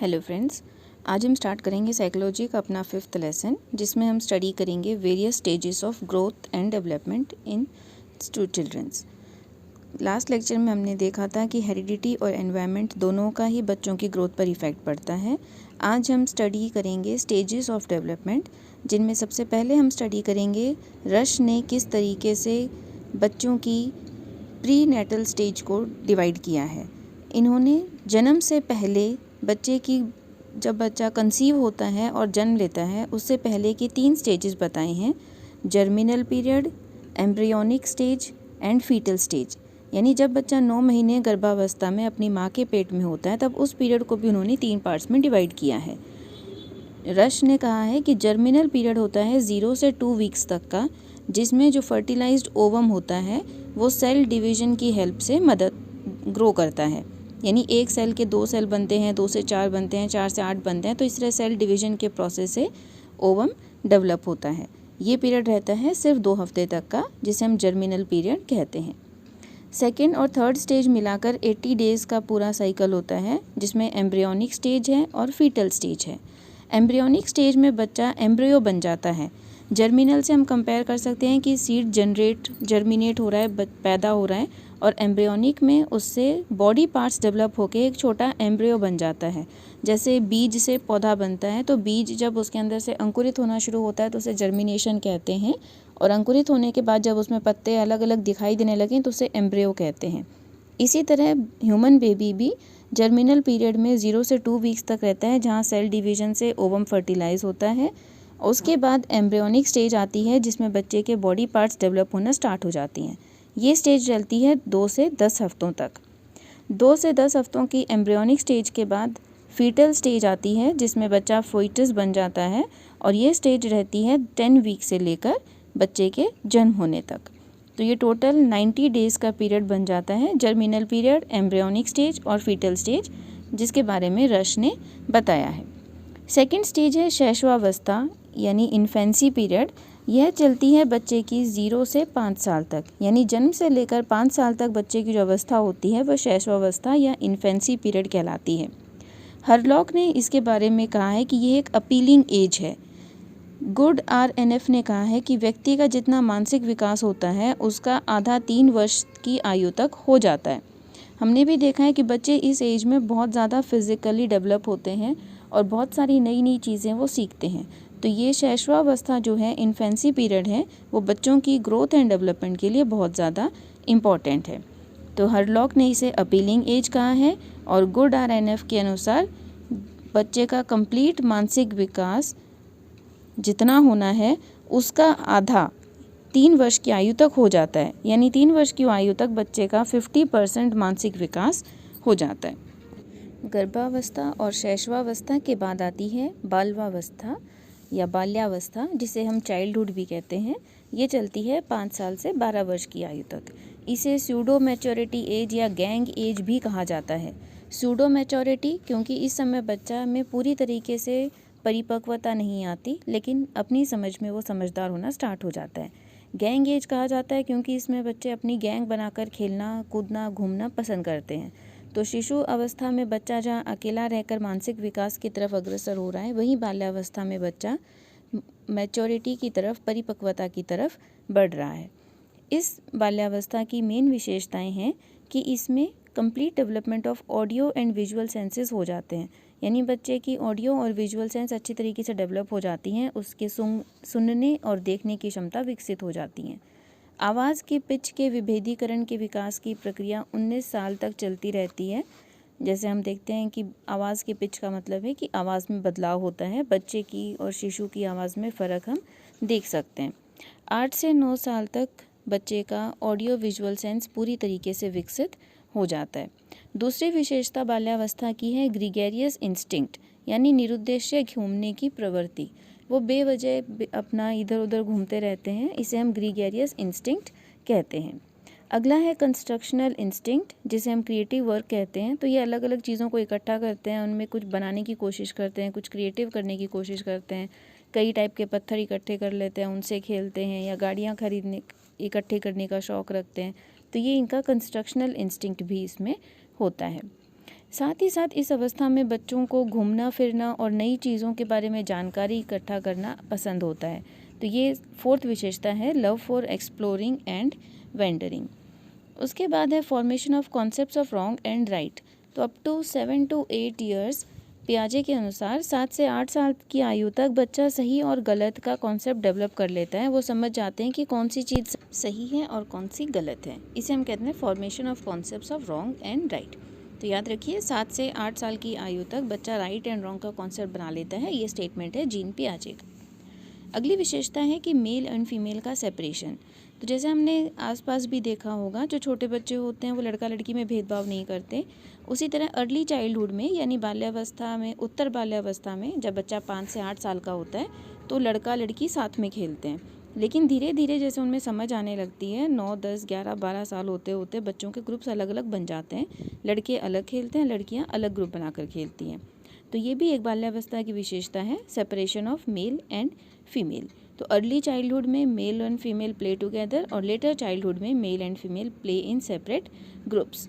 Hello friends, आज हम start करेंगे साइकोलॉजी का अपना 5th लेसन, जिसमें हम स्टडी करेंगे various stages of growth and development in childrens. Last lecture में हमने देखा था कि हेरिडिटी और एनवायरनमेंट दोनों का ही बच्चों की ग्रोथ पर इफ़ेक्ट पड़ता है। आज हम स्टडी करेंगे स्टेजेस ऑफ डेवलपमेंट, जिनमें सबसे पहले हम स्टडी करेंगे रश ने किस तरीके से बच्चों की प्री नेटल स्टेज को डिवाइड किया है। इन्होंने जन्म से पहले बच्चे की जब बच्चा कंसीव होता है और जन्म लेता है उससे पहले की 3 स्टेजेस बताए हैं: germinal period, embryonic stage and foetal stage. यानी जब बच्चा 9 महीने गर्भावस्था में अपनी माँ के पेट में होता है तब उस पीरियड को भी उन्होंने 3 पार्ट्स में डिवाइड किया है। रश ने कहा है कि जर्मिनल पीरियड होता है 0 से 2 वीक्स तक का, जिसमें जो फर्टिलाइज्ड ओवम होता है वो सेल डिवीजन की हेल्प से ग्रो करता है। यानी एक सेल के 2 सेल बनते हैं, 2 से 4 बनते हैं, 4 से 8 बनते हैं, तो इस तरह सेल डिवीजन के प्रोसेस से ओवम डेवलप होता है। ये पीरियड रहता है सिर्फ 2 हफ्ते तक का, जिसे हम जर्मिनल पीरियड कहते हैं। सेकेंड और थर्ड स्टेज मिलाकर 80 डेज़ का पूरा साइकिल होता है, जिसमें एम्ब्रियोनिक स्टेज है और फीटल स्टेज है। एम्ब्रियोनिक स्टेज में बच्चा एम्ब्रियो बन जाता है। जर्मिनल से हम कंपेयर कर सकते हैं कि सीड जर्मिनेट हो रहा है, पैदा हो रहा है, और एम्ब्रियोनिक में उससे बॉडी पार्ट्स डेवलप होके एक छोटा एम्ब्रियो बन जाता है। जैसे बीज से पौधा बनता है, तो बीज जब उसके अंदर से अंकुरित होना शुरू होता है तो उसे जर्मिनेशन कहते हैं, और अंकुरित होने के बाद जब उसमें पत्ते अलग अलग दिखाई देने लगें तो उसे एम्ब्रियो कहते हैं। इसी तरह ह्यूमन बेबी भी जर्मिनल पीरियड में 0 से 2 वीक्स तक रहता है, जहाँ सेल डिवीजन से ओवम फर्टिलाइज होता है। उसके बाद एम्ब्रियोनिक स्टेज आती है, जिसमें बच्चे के बॉडी पार्ट्स डेवलप होना स्टार्ट हो जाती हैं। ये स्टेज चलती है 2 से 10 हफ्तों तक। 2 से 10 हफ्तों की एम्ब्रियोनिक स्टेज के बाद फीटल स्टेज आती है, जिसमें बच्चा फोइटस बन जाता है, और ये स्टेज रहती है 10 वीक से लेकर बच्चे के जन्म होने तक। तो ये टोटल 90 डेज़ का पीरियड बन जाता है: जर्मिनल पीरियड, एम्ब्रियोनिक स्टेज और फीटल स्टेज, जिसके बारे में रश ने बताया है। सेकेंड स्टेज है शैशवावस्था यानी इन्फेंसी पीरियड। यह चलती है बच्चे की 0 से 5 साल तक, यानी जन्म से लेकर 5 साल तक बच्चे की जो अवस्था होती है वह शैशवावस्था या इन्फेंसी पीरियड कहलाती है। हरलॉक ने इसके बारे में कहा है कि ये एक अपीलिंग एज है। गुड RNF ने कहा है कि व्यक्ति का जितना मानसिक विकास होता है उसका आधा 3 वर्ष की आयु तक हो जाता है। हमने भी देखा है कि बच्चे इस एज में बहुत ज़्यादा फिजिकली डेवलप होते हैं और बहुत सारी नई नई चीज़ें वो सीखते हैं। तो ये शैशवावस्था जो है, इन्फेंसी पीरियड है, वो बच्चों की ग्रोथ एंड डेवलपमेंट के लिए बहुत ज़्यादा इम्पॉर्टेंट है। तो हरलॉक ने इसे अपीलिंग एज कहा है, और गुड RNF के अनुसार बच्चे का कंप्लीट मानसिक विकास जितना होना है उसका आधा 3 वर्ष की आयु तक हो जाता है। यानी 3 वर्ष की आयु तक बच्चे का 50% मानसिक विकास हो जाता है। गर्भावस्था और शैशवावस्था के बाद आती है बालवावस्था या बाल्यावस्था, जिसे हम चाइल्डहुड भी कहते हैं। ये चलती है 5 साल से 12 वर्ष की आयु तक। इसे सूडो मैच्योरिटी एज या गैंग एज भी कहा जाता है। सूडो मैच्योरिटी क्योंकि इस समय बच्चा में पूरी तरीके से परिपक्वता नहीं आती, लेकिन अपनी समझ में वो समझदार होना स्टार्ट हो जाता है। गैंग एज कहा जाता है क्योंकि इसमें बच्चे अपनी गैंग बनाकर खेलना, कूदना, घूमना पसंद करते हैं। तो शिशु अवस्था में बच्चा जहाँ अकेला रहकर मानसिक विकास की तरफ अग्रसर हो रहा है, वहीं बाल्यावस्था में बच्चा मैच्योरिटी की तरफ, परिपक्वता की तरफ बढ़ रहा है। इस बाल्यावस्था की मेन विशेषताएं हैं कि इसमें complete development of audio and visual senses हो जाते हैं। यानी बच्चे की ऑडियो और विजुअल सेंस अच्छी तरीके से डेवलप हो जाती हैं, उसके सुनने और देखने की क्षमता विकसित हो जाती हैं। आवाज़ की पिच के विभेदीकरण के विकास की प्रक्रिया 19 साल तक चलती रहती है। जैसे हम देखते हैं कि आवाज़ की पिच का मतलब है कि आवाज़ में बदलाव होता है। बच्चे की और शिशु की आवाज़ में फ़र्क हम देख सकते हैं। 8 से 9 साल तक बच्चे का ऑडियो विजुअल सेंस पूरी तरीके से विकसित हो जाता है। दूसरी विशेषता बाल्यावस्था की है ग्रीगेरियस इंस्टिंक्ट, यानी निरुद्देश्य घूमने की प्रवृत्ति। वो बेवजह अपना इधर उधर घूमते रहते हैं, इसे हम ग्रीगेरियस इंस्टिंक्ट कहते हैं। अगला है कंस्ट्रक्शनल इंस्टिंक्ट, जिसे हम क्रिएटिव वर्क कहते हैं। तो ये अलग अलग चीज़ों को इकट्ठा करते हैं, उनमें कुछ बनाने की कोशिश करते हैं, कुछ क्रिएटिव करने की कोशिश करते हैं। कई टाइप के पत्थर इकट्ठे कर लेते हैं, उनसे खेलते हैं, या गाड़ियाँ खरीदने इकट्ठे करने का शौक़ रखते हैं। तो ये इनका कंस्ट्रक्शनल इंस्टिंक्ट भी इसमें होता है। साथ ही साथ इस अवस्था में बच्चों को घूमना फिरना और नई चीज़ों के बारे में जानकारी इकट्ठा करना पसंद होता है। तो ये फोर्थ विशेषता है, love for exploring and wandering. उसके बाद है formation of concepts of wrong and right. तो अप टू 7 to 8 ईयर्स पियाजे के अनुसार 7 से 8 साल की आयु तक बच्चा सही और गलत का कॉन्सेप्ट डेवलप कर लेता है। वो समझ जाते हैं कि कौन सी चीज़ सही है और कौन सी गलत है। इसे हम कहते हैं formation of concepts of wrong and right. तो याद रखिए 7 से 8 साल की आयु तक बच्चा राइट एंड रॉन्ग का कॉन्सेप्ट बना लेता है। ये स्टेटमेंट है जीन पियाजे का। अगली विशेषता है कि मेल एंड फीमेल का सेपरेशन। तो जैसे हमने आसपास भी देखा होगा, जो छोटे बच्चे होते हैं वो लड़का लड़की में भेदभाव नहीं करते। उसी तरह अर्ली चाइल्डहुड में यानी बाल्यावस्था में, उत्तर बाल्यावस्था में जब बच्चा 5 से 8 साल का होता है तो लड़का लड़की साथ में खेलते हैं। लेकिन धीरे धीरे जैसे उनमें समझ आने लगती है, 9, 10, 11, 12 साल होते होते बच्चों के ग्रुप्स अलग अलग बन जाते हैं। लड़के अलग खेलते हैं, लड़कियाँ अलग ग्रुप बनाकर खेलती हैं। तो ये भी एक बाल्यावस्था की विशेषता है, separation of male and female. तो अर्ली चाइल्डहुड में male and female play together और लेटर चाइल्डहुड में male and female play in separate groups.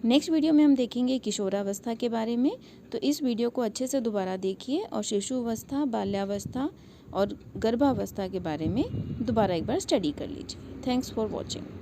Next video में हम देखेंगे किशोरावस्था के बारे में। तो इस वीडियो को अच्छे से दोबारा देखिए और शिशु अवस्था, बाल्यावस्था और गर्भावस्था के बारे में दोबारा एक बार स्टडी कर लीजिए। Thanks for watching.